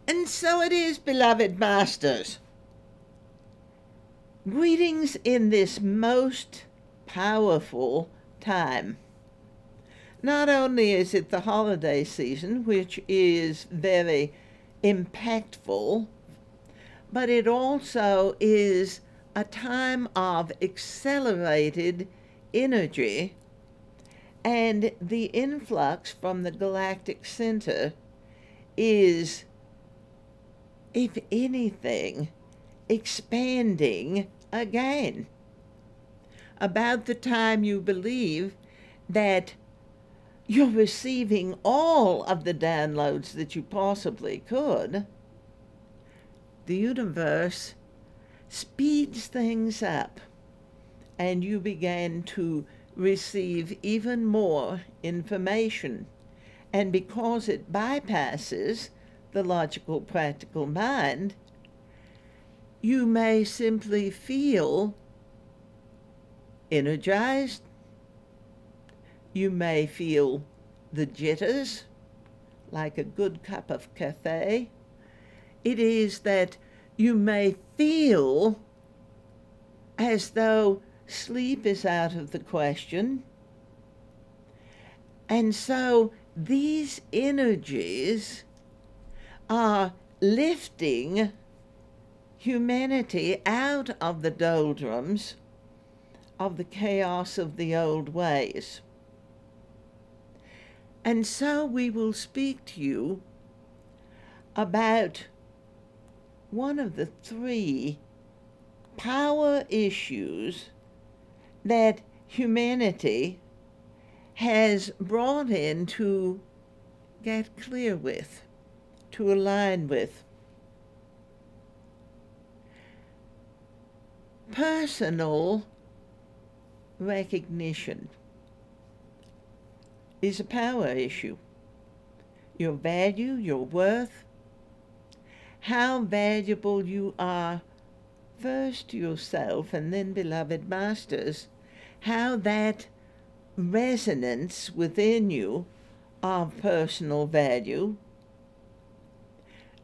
And so it is, beloved masters. Greetings in this most powerful time. Not only is it the holiday season, which is very impactful, but it also is a time of accelerated energy, and the influx from the galactic center is, if anything, expanding again. About the time you believe that you're receiving all of the downloads that you possibly could, the universe speeds things up, and you began to receive even more information. And because it bypasses the logical, practical mind, you may simply feel energized. You may feel the jitters, like a good cup of cafe. It is that you may feel as though sleep is out of the question. And so these energies are lifting humanity out of the doldrums of the chaos of the old ways. And so we will speak to you about one of the three power issues that humanity has brought in to get clear with, to align with. Personal recognition is a power issue. Your value, your worth, how valuable you are first to yourself and then, beloved masters, how that resonance within you of personal value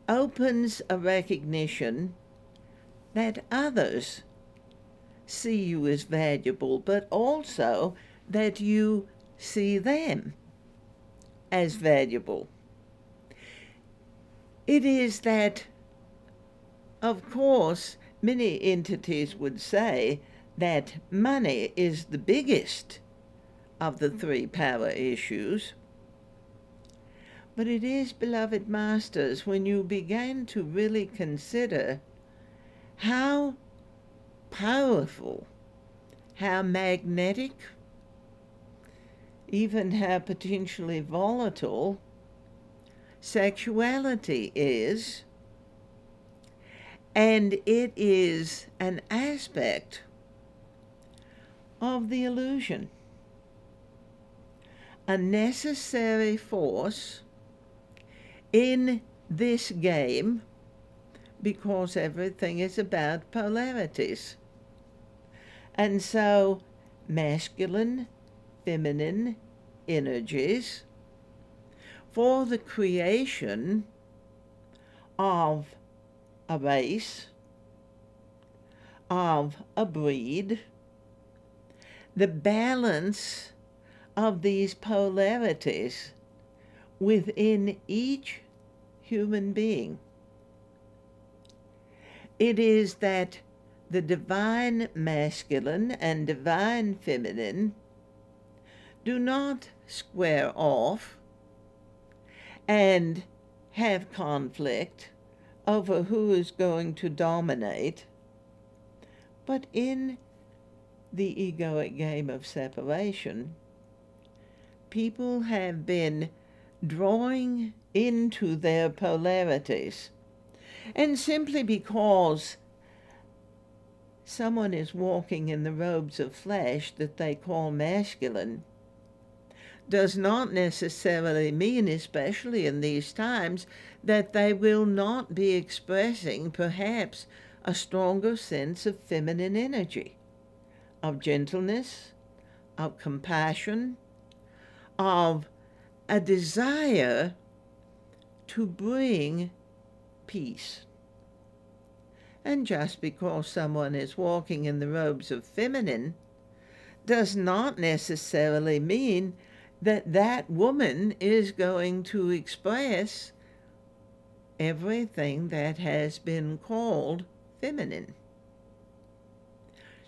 opens a recognition that others see you as valuable, but also that you see them as valuable. It is that, of course, many entities would say that money is the biggest of the three power issues. But it is, beloved masters, when you begin to really consider how powerful, how magnetic, even how potentially volatile sexuality is, and it is an aspect of the illusion, a necessary force in this game, because everything is about polarities. And so masculine, feminine energies for the creation of a race, of a breed, the balance of these polarities within each human being. It is that the divine masculine and divine feminine do not square off and have conflict over who is going to dominate, but in the egoic game of separation, people have been drawing into their polarities. And simply because someone is walking in the robes of flesh that they call masculine does not necessarily mean, especially in these times, that they will not be expressing perhaps a stronger sense of feminine energy, of gentleness, of compassion, of a desire to bring peace. And just because someone is walking in the robes of feminine does not necessarily mean that that woman is going to express everything that has been called feminine.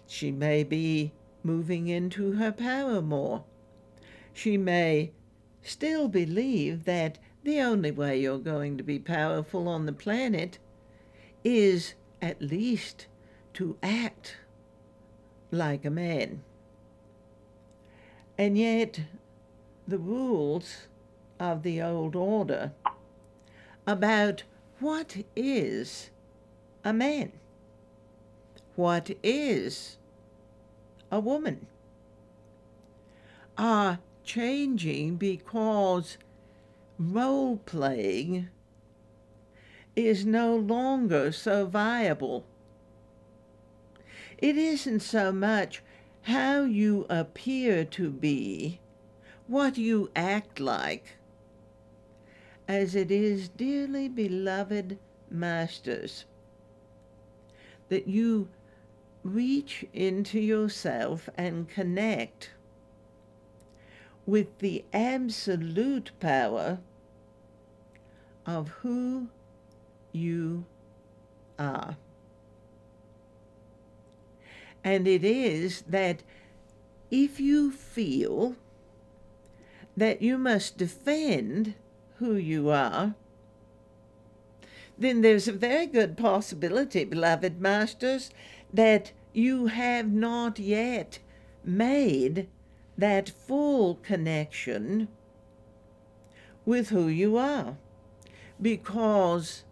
She may be moving into her power more. She may still believe that the only way you're going to be powerful on the planet is at least to act like a man. And yet, the rules of the old order about what is a man, what is a woman, are changing because role-playing is no longer so viable. It isn't so much how you appear to be, what you act like, as it is, dearly beloved masters, that you reach into yourself and connect with the absolute power of who you are. And it is that if you feel that you must defend who you are, then there's a very good possibility, beloved masters, that you have not yet made that full connection with who you are. Because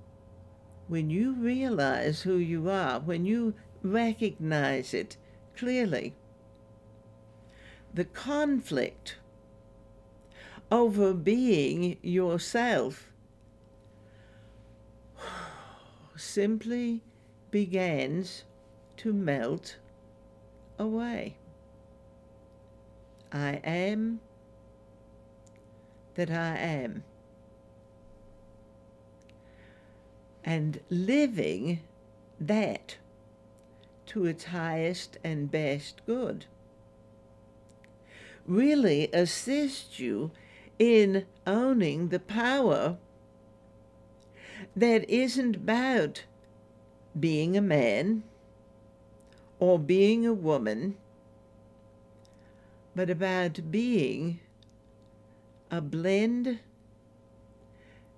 when you realize who you are, when you recognize it clearly, the conflict over being yourself simply begins to melt away. I am that I am. And living that to its highest and best good really assists you in owning the power that isn't about being a man or being a woman, but about being a blend,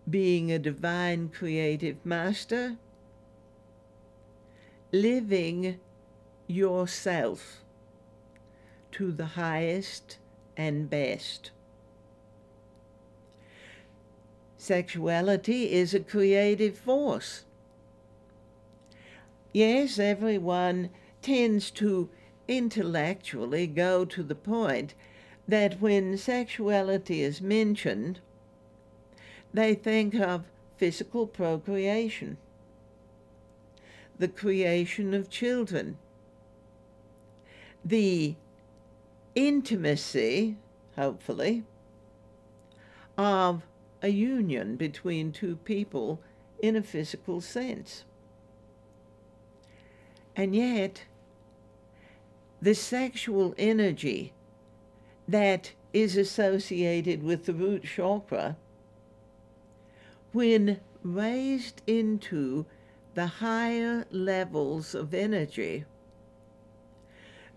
being a divine creative master, living yourself to the highest and best. Sexuality is a creative force. Yes, everyone tends to intellectually go to the point that when sexuality is mentioned, they think of physical procreation, the creation of children, the intimacy, hopefully, of a union between two people in a physical sense. And yet, the sexual energy that is associated with the root chakra, when raised into the higher levels of energy,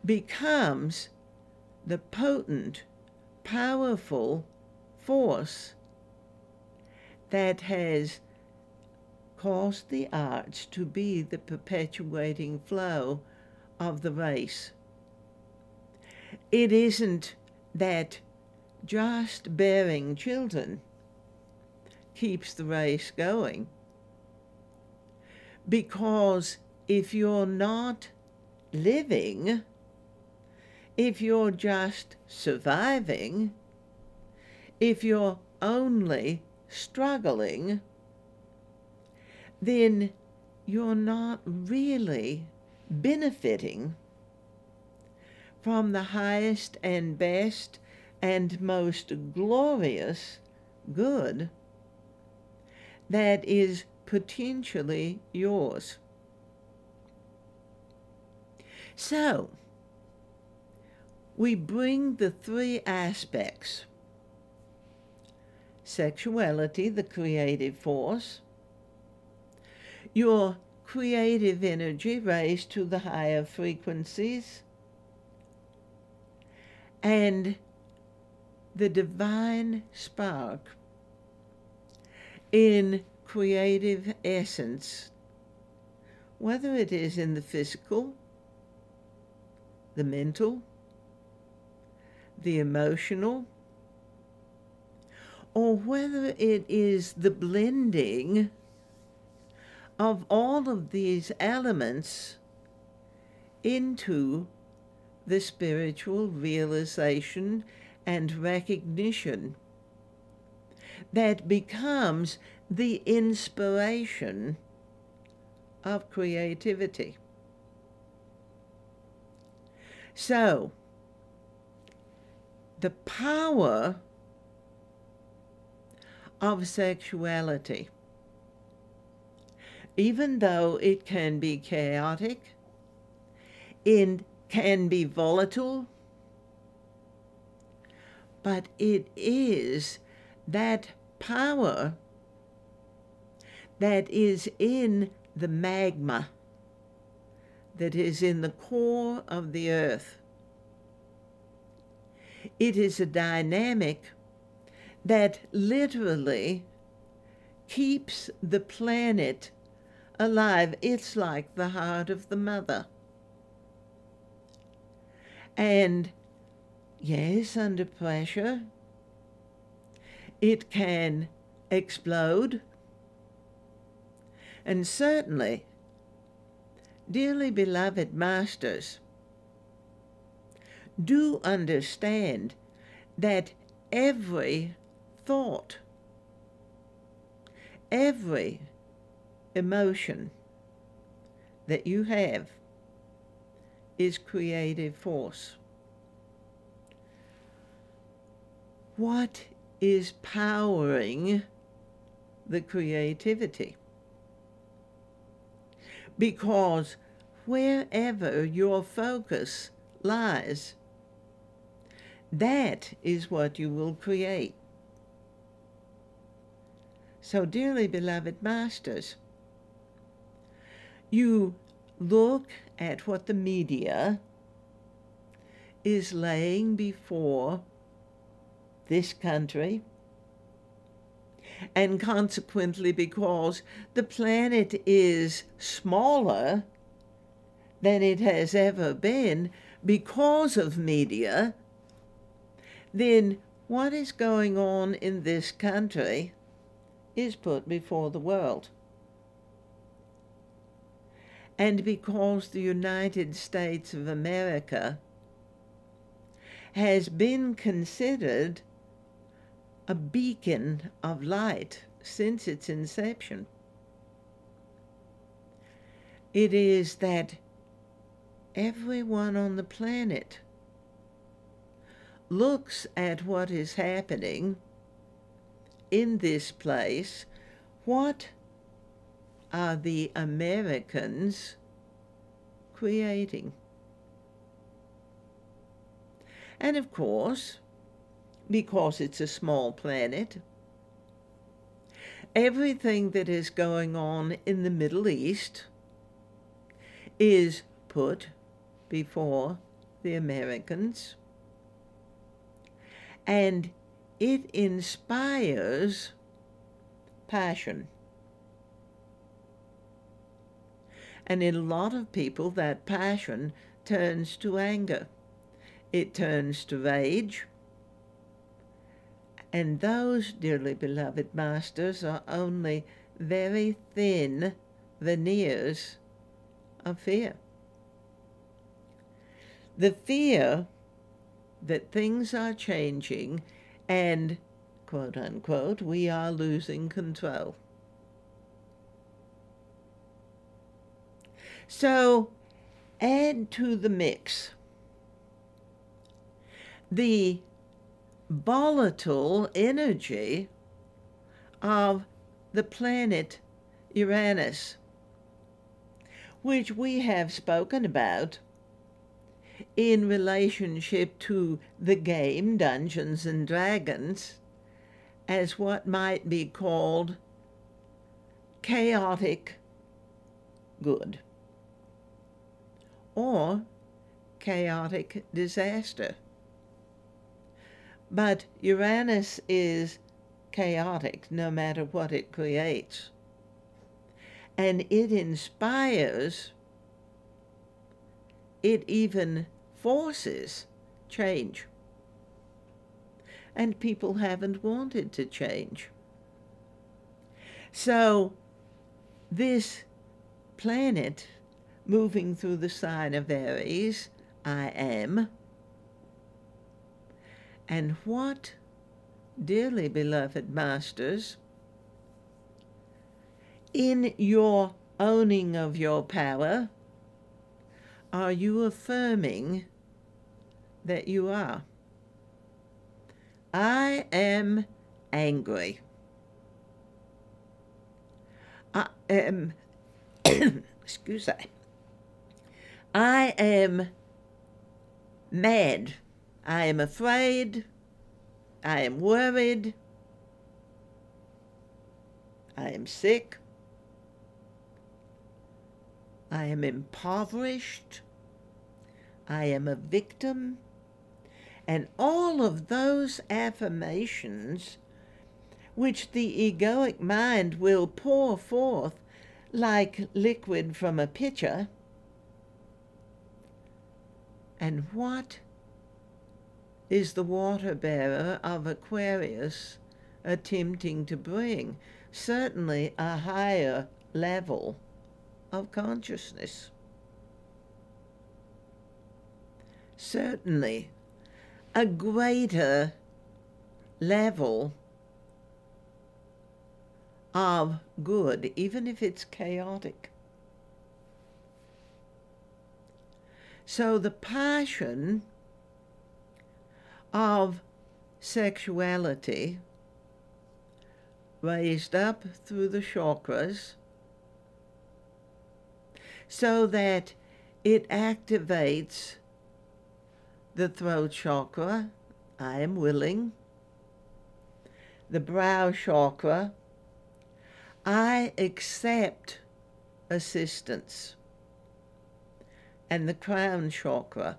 becomes the potent, powerful force that has caused the arts to be the perpetuating flow of the race. It isn't that just bearing children keeps the race going, because if you're not living, if you're just surviving, if you're only struggling, then you're not really benefiting from the highest and best and most glorious good that is potentially yours. So, we bring the three aspects: sexuality, the creative force, your creative energy raised to the higher frequencies, and the divine spark in creative essence, whether it is in the physical, the mental, the emotional, or whether it is the blending of all of these elements into the spiritual realization and recognition that becomes the inspiration of creativity. So, the power of sexuality, even though it can be chaotic, it can be volatile, but it is that power that is in the magma, that is in the core of the earth. It is a dynamic that literally keeps the planet alive. It's like the heart of the mother. And yes, under pressure, it can explode. And certainly, dearly beloved masters, do understand that every thought, every emotion that you have is creative force. What is powering the creativity? Because wherever your focus lies, that is what you will create. So, dearly beloved masters, you look at what the media is laying before this country, and consequently, because the planet is smaller than it has ever been because of media, then what is going on in this country is put before the world. And because the United States of America has been considered a beacon of light since its inception, it is that everyone on the planet looks at what is happening in this place. What are the Americans creating? And of course, because it's a small planet, everything that is going on in the Middle East is put before the Americans, and it inspires passion. And in a lot of people, that passion turns to anger. It turns to rage. And those, dearly beloved masters, are only very thin veneers of fear. The fear that things are changing and, quote unquote, we are losing control. So, add to the mix the volatile energy of the planet Uranus, which we have spoken about in relationship to the game Dungeons and Dragons as what might be called chaotic good or chaotic disaster. But Uranus is chaotic no matter what it creates. And it inspires, it even forces change. And people haven't wanted to change. So this planet moving through the sign of Aries, I am. And what, dearly beloved masters, in your owning of your power, are you affirming that you are? I am angry. I am, excuse me, I am mad. I am afraid. I am worried. I am sick. I am impoverished. I am a victim. And all of those affirmations which the egoic mind will pour forth like liquid from a pitcher. And what is the water bearer of Aquarius attempting to bring? Certainly a higher level of consciousness. Certainly a greater level of good, even if it's chaotic. So the passion of sexuality raised up through the chakras so that it activates the throat chakra, I am willing, the brow chakra, I accept assistance, and the crown chakra,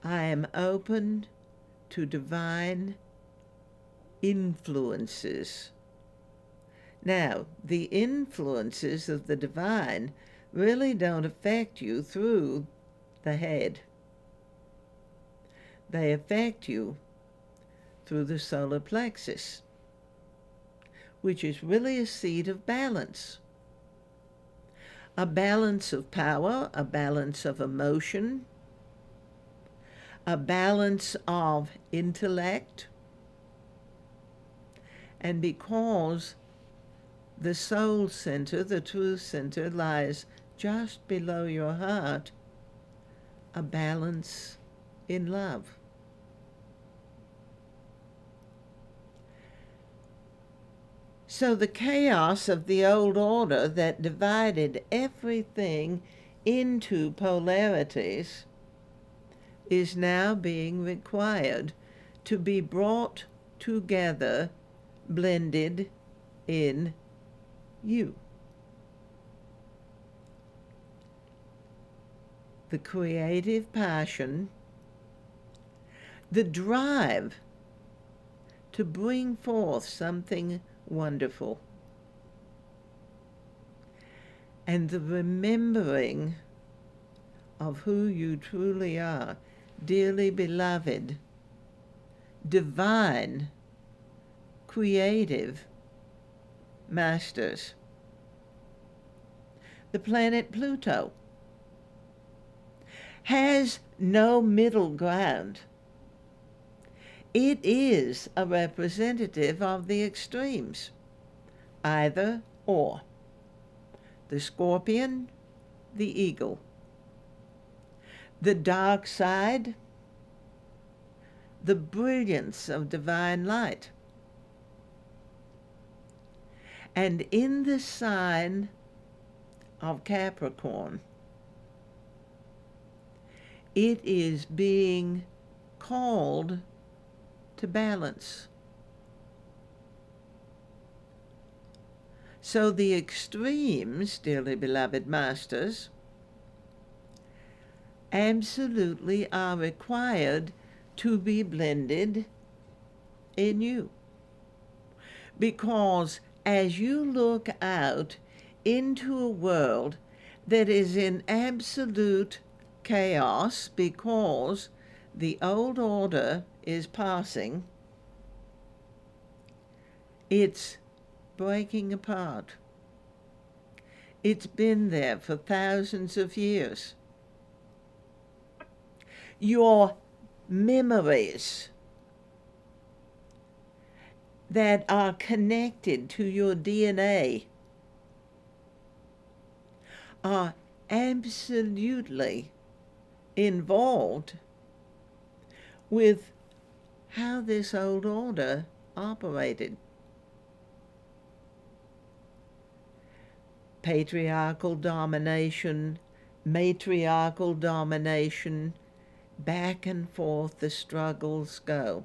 I am open to divine influences. Now, the influences of the divine really don't affect you through the head. They affect you through the solar plexus, which is really a seat of balance. A balance of power, a balance of emotion, a balance of intellect. And because the soul center, the truth center, lies just below your heart, a balance in love. So the chaos of the old order that divided everything into polarities is now being required to be brought together, blended in you. The creative passion, the drive to bring forth something wonderful, and the remembering of who you truly are, dearly beloved, divine, creative masters. The planet Pluto has no middle ground. It is a representative of the extremes, either or. The scorpion, the eagle. The dark side, the brilliance of divine light. And in the sign of Capricorn, it is being called to balance. So the extremes, dearly beloved masters, absolutely are required to be blended in you. Because as you look out into a world that is in absolute chaos because the old order is passing, it's breaking apart. It's been there for thousands of years. Your memories that are connected to your DNA are absolutely involved with how this old order operated. Patriarchal domination, matriarchal domination, back and forth the struggles go.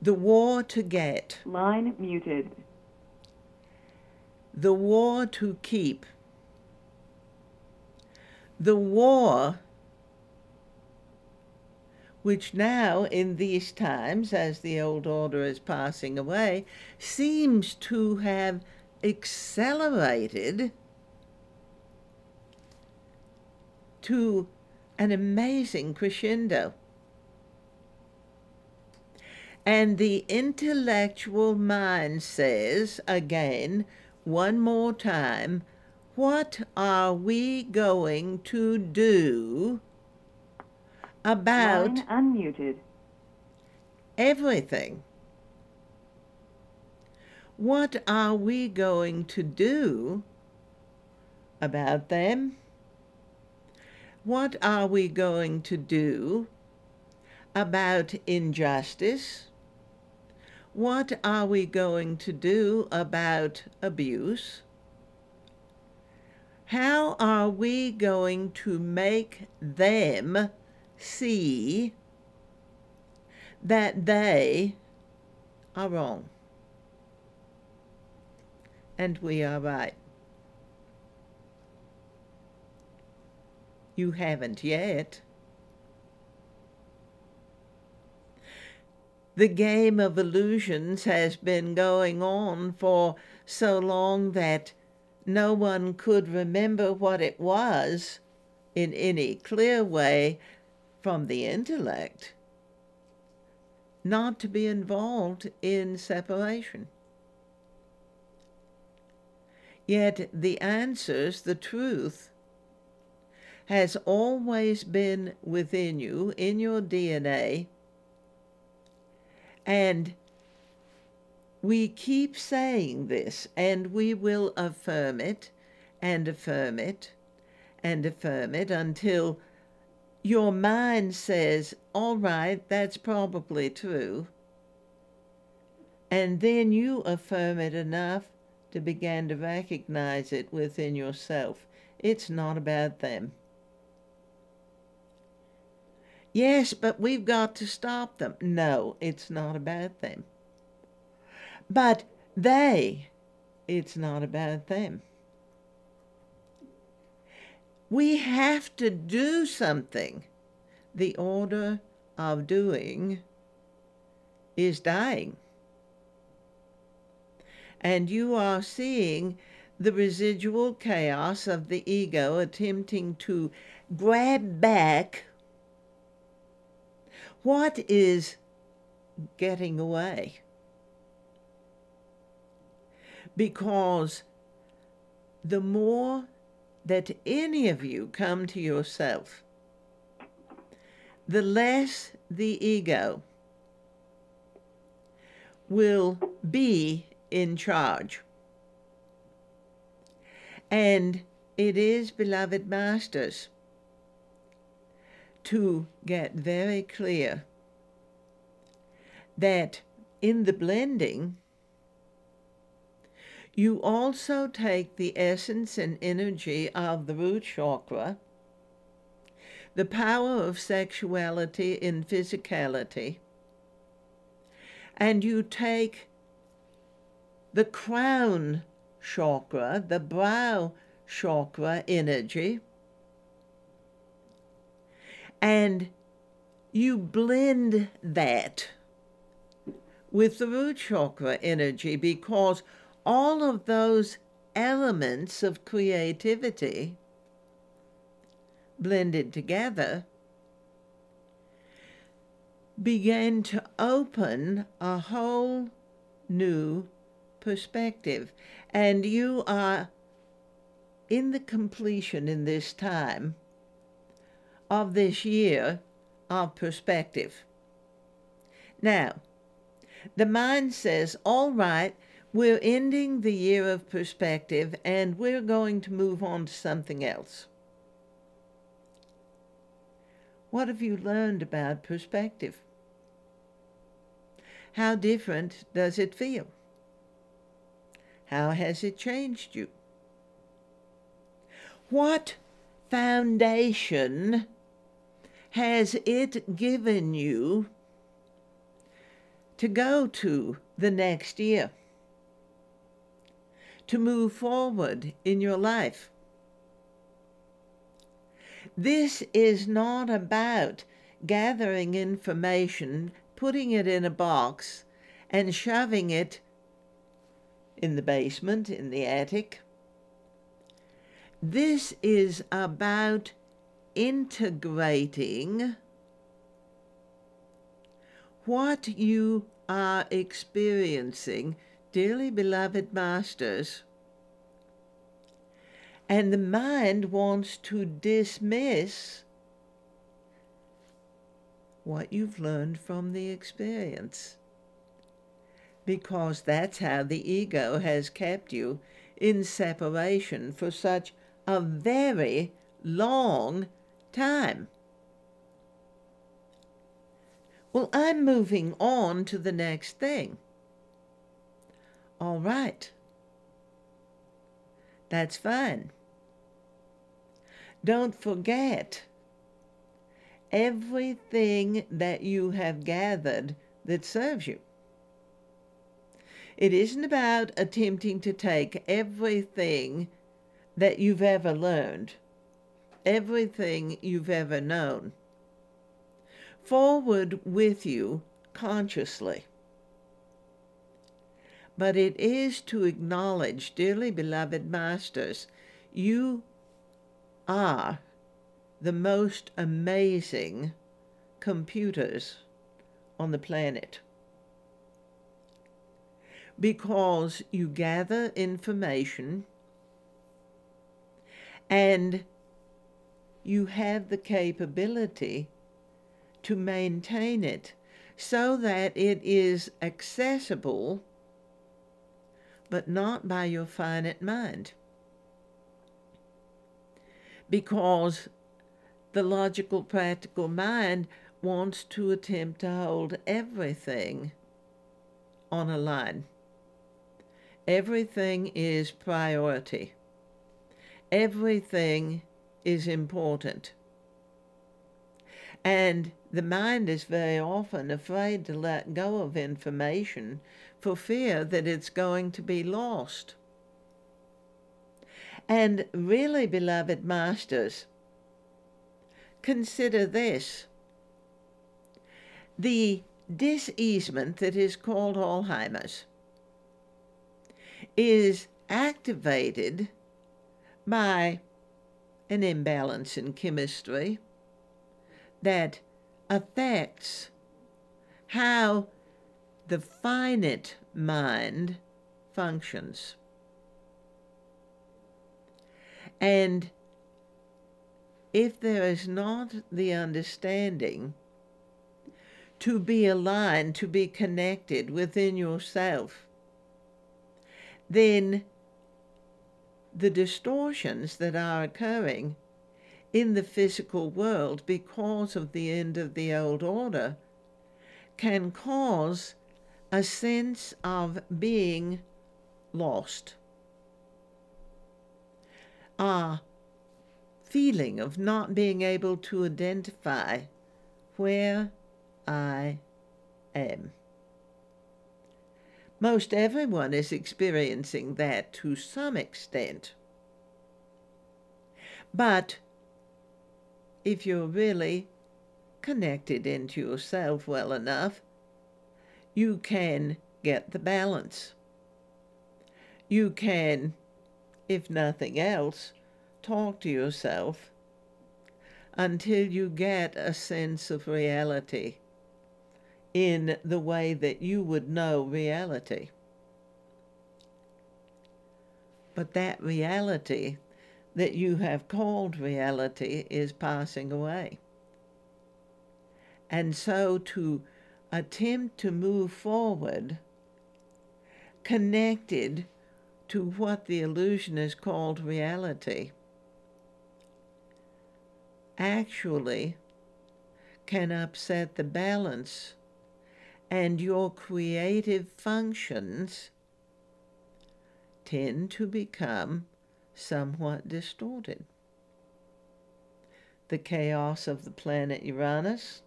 The war to get. Line muted. The war to keep. The war which now in these times, as the old order is passing away, seems to have accelerated to an amazing crescendo. And the intellectual mind says, again, one more time, what are we going to do about Line unmuted. everything? What are we going to do about them? What are we going to do about injustice? What are we going to do about abuse? How are we going to make them see that they are wrong and we are right? You haven't yet. The game of illusions has been going on for so long that no one could remember what it was in any clear way from the intellect not to be involved in separation. Yet the answers, the truth, has always been within you, in your DNA, and we keep saying this, and we will affirm it, and affirm it, and affirm it until your mind says, all right, that's probably true. And then you affirm it enough to begin to recognize it within yourself. It's not about them. Yes, but we've got to stop them. No, it's not about them. But they, it's not about them. We have to do something. The order of doing is dying. And you are seeing the residual chaos of the ego attempting to grab back what is getting away. Because the more that any of you come to yourself, the less the ego will be in charge. And it is, beloved masters, to get very clear that in the blending, You also take the essence and energy of the root chakra, the power of sexuality in physicality, and you take the crown chakra, the brow chakra energy, and you blend that with the root chakra energy, because all of those elements of creativity blended together began to open a whole new perspective. And you are in the completion in this time of this year of perspective. Now, the mind says, all right, we're ending the year of perspective and we're going to move on to something else. What have you learned about perspective? How different does it feel? How has it changed you? What foundation has it given you to go to the next year, to move forward in your life? This is not about gathering information, putting it in a box, and shoving it in the basement, in the attic. This is about integrating what you are experiencing, dearly beloved masters. And the mind wants to dismiss what you've learned from the experience, because that's how the ego has kept you in separation for such a very long time. Well, I'm moving on to the next thing. All right. That's fine. Don't forget everything that you have gathered that serves you. It isn't about attempting to take everything that you've ever learned, everything you've ever known, forward with you consciously. But it is to acknowledge, dearly beloved masters, you are the most amazing computers on the planet, because you gather information and you have the capability to maintain it so that it is accessible, but not by your finite mind. Because the logical, practical mind wants to attempt to hold everything on a line. Everything is priority. Everything is important. And the mind is very often afraid to let go of information for fear that it's going to be lost. And really, beloved masters, consider this. The diseasement that is called Alzheimer's is activated by an imbalance in chemistry that affects how the finite mind functions. And if there is not the understanding to be aligned, to be connected within yourself, then the distortions that are occurring in the physical world because of the end of the old order can cause a sense of being lost, a feeling of not being able to identify where I am. Most everyone is experiencing that to some extent. But if you're really connected into yourself well enough, you can get the balance. You can, if nothing else, talk to yourself until you get a sense of reality in the way that you would know reality. But that reality that you have called reality is passing away. And so to attempt to move forward connected to what the illusion is called reality actually can upset the balance, and your creative functions tend to become somewhat distorted. The chaos of the planet Uranus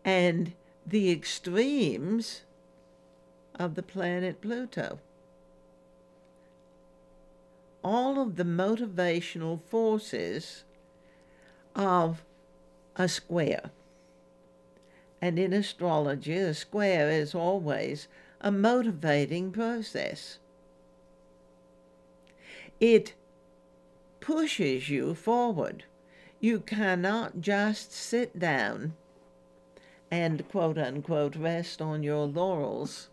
and the extremes of the planet Pluto. All of the motivational forces of a square. And in astrology, a square is always a motivating process. It pushes you forward. You cannot just sit down and quote-unquote rest on your laurels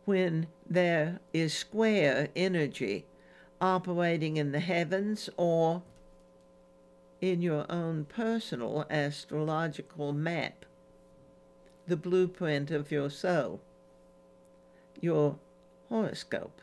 when there is square energy operating in the heavens or in your own personal astrological map, the blueprint of your soul, your horoscope.